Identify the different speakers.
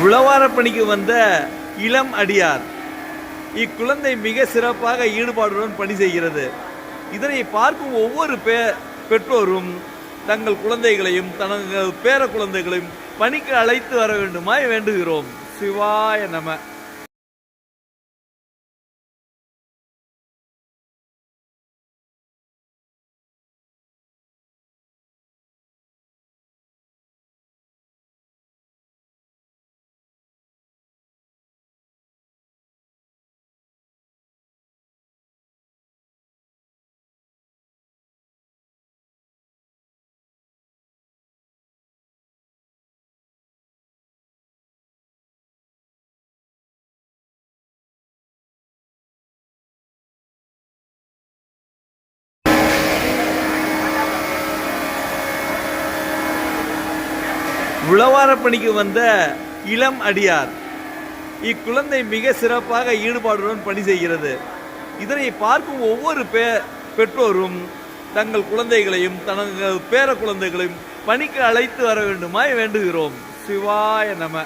Speaker 1: உழவார பணிக்கு வந்த இளம் அடியார். இக்குழந்தை மிக சிறப்பாக ஈடுபாடுடன் பணி செய்கிறது. இதனை பார்க்கும் ஒவ்வொரு பெற்றோரும் தங்கள் குழந்தைகளையும் தங்கள் பேர குழந்தைகளையும் பணிக்கு அழைத்து வர வேண்டுமாய் வேண்டுகிறோம். சிவாய நம. உழவார பணிக்கு வந்த இளம் அடியார். இக்குழந்தை மிக சிறப்பாக ஈடுபாடுடன் பணி செய்கிறது. இதனை பார்க்கும் ஒவ்வொரு பெற்றோரும் தங்கள் குழந்தைகளையும் தங்கள் பேர குழந்தைகளையும் பணிக்கு அழைத்து வர வேண்டுமாய் வேண்டுகிறோம். சிவாய நம.